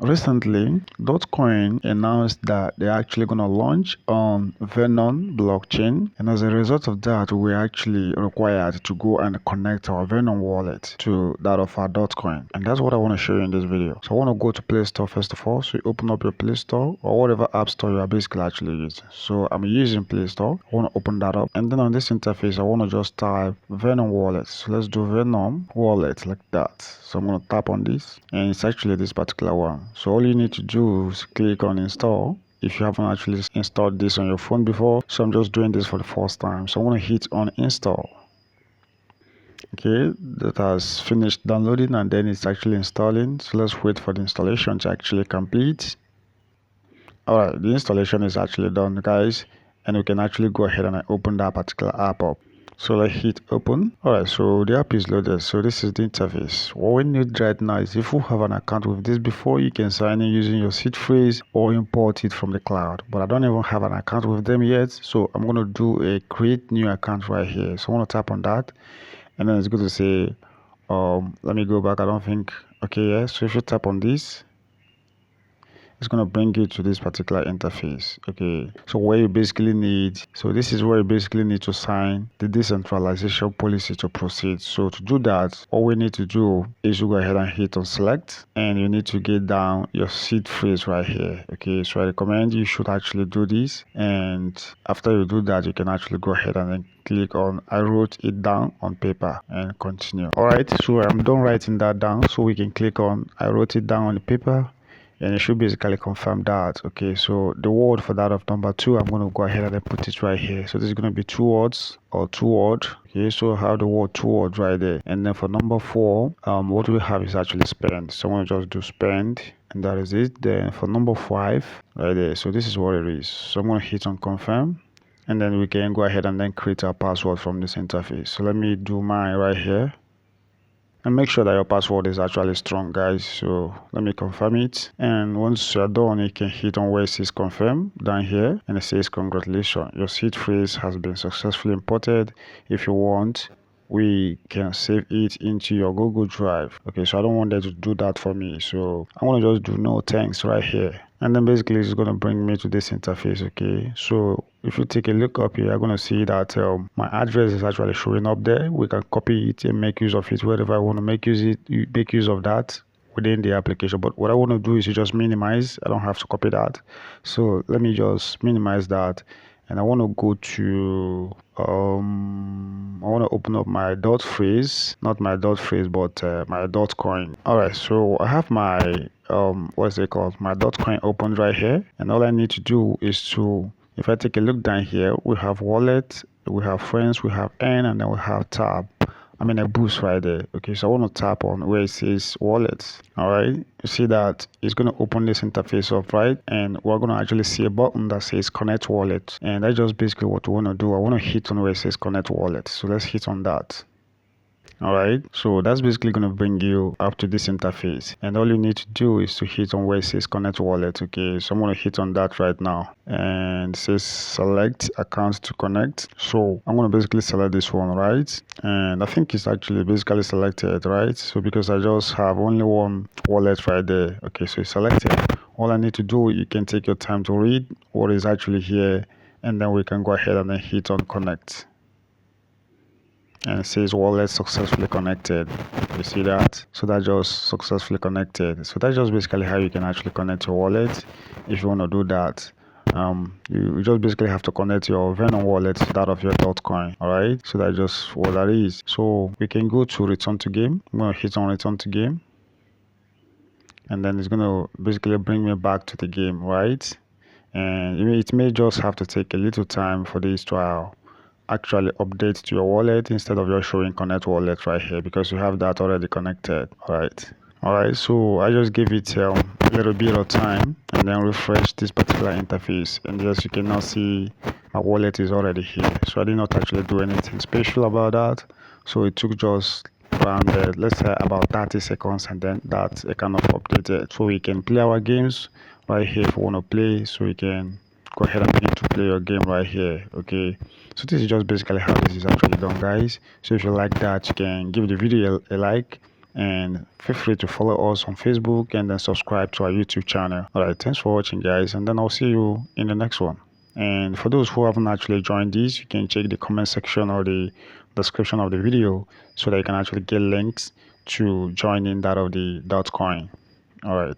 Recently, Dotcoin announced that they're actually going to launch on Venom blockchain, and as a result of that, we're actually required to go and connect our Venom wallet to that of our Dotcoin, and that's what I want to show you in this video. So I want to go to Play Store first of all. So you open up your Play Store or whatever app store you are basically actually using. So I'm using Play Store. I want to open that up, and then on this interface, I want to just type Venom wallet. So let's do Venom wallet like that. So I'm going to tap on this, and it's actually this particular one. So all you need to do is click on install if you haven't actually installed this on your phone before. So I'm just doing this for the first time. So I want to hit on install. Okay, that has finished downloading and then it's actually installing. So let's wait for the installation to actually complete. Alright, the installation is actually done, guys, and we can actually go ahead and open that particular app up. So let's hit open. Alright, so the app is loaded. So this is the interface. What we need right now is if you have an account with this before, you can sign in using your seed phrase or import it from the cloud. But I don't even have an account with them yet, so I'm going to do a create new account right here. So I want to tap on that, and then it's going to say let me go back. I don't think, okay, yeah. So if you tap on this, it's going to bring you to this particular interface. Okay, so where you basically need, so this is where you basically need to sign the decentralization policy to proceed. So to do that, all we need to do is to go ahead and hit on select, and you need to get down your seed phrase right here. Okay, so I recommend you should actually do this, and after you do that, you can actually go ahead and then click on I wrote it down on paper and continue. All right, so I'm done writing that down, so we can click on I wrote it down on the paper, and it should basically confirm that. Okay, so the word for that of number 2, I'm going to go ahead and then put it right here. So this is going to be 2 words or 2 word. Okay, so I have the word 2 words right there. And then for number 4, what we have is actually spend. So I'm going to just do spend, and that is it. Then for number 5 right there, so this is what it is. So I'm going to hit on confirm, and then we can go ahead and then create our password from this interface. So let me do mine right here. And make sure that your password is actually strong, guys. So let me confirm it, and once you're done, you can hit on where it says confirm down here, and it says congratulations, your seed phrase has been successfully imported. If you want, we can save it into your Google Drive. Okay, so I don't want them to do that for me, so I'm gonna just do no thanks right here, and then basically it's gonna bring me to this interface. Okay, so if you take a look up here, you're gonna see that my address is actually showing up there. We can copy it and make use of it wherever I want to make use of that within the application. But what I want to do is to just minimize. I don't have to copy that, so let me just minimize that, and I want to go to I want to open up my dot phrase, not my dot phrase, but my Dotcoin. All right, so I have my what's it called, my Dotcoin opened right here, and all I need to do is to, if I take a look down here, we have wallet, we have friends, we have earn, and then we have tab. I mean a boost right there. Okay, so I want to tap on where it says wallets. All right, you see that it's going to open this interface up, right? And we're going to actually see a button that says connect wallet, and that's just basically what we want to do. I want to hit on where it says connect wallet, so let's hit on that. All right, so that's basically going to bring you up to this interface, and all you need to do is to hit on where it says connect wallet. Okay, so I'm going to hit on that right now, and it says select account to connect. So I'm going to basically select this one, right? And I think it's actually basically selected, right? So because I just have only one wallet right there. Okay, so it's selected. All I need to do, you can take your time to read what is actually here, and then we can go ahead and then hit on connect, and it says wallet successfully connected. You see that? So that just successfully connected. So that's just basically how you can actually connect your wallet. If you want to do that, you just basically have to connect your Venom wallet to that of your Dotcoin. All right, so that's just what that is. So we can go to return to game. I'm going to hit on return to game, and then it's going to basically bring me back to the game, right? And it may just have to take a little time for this to actually update to your wallet, instead of just showing connect wallet right here, because you have that already connected. All right, so I just give it a little bit of time and then refresh this particular interface, and as you can now see, my wallet is already here. So I did not actually do anything special about that, so it took just around let's say about 30 seconds, and then that it kind of updated, so we can play our games right here if we want to play. So we can go ahead and begin to play your game right here. Okay, so this is just basically how this is actually done, guys. So if you like that, you can give the video a like, and feel free to follow us on Facebook and then subscribe to our YouTube channel. All right, thanks for watching, guys, and then I'll see you in the next one. And for those who haven't actually joined this, you can check the comment section or the description of the video so that you can actually get links to join in that of the Dotcoin. All right.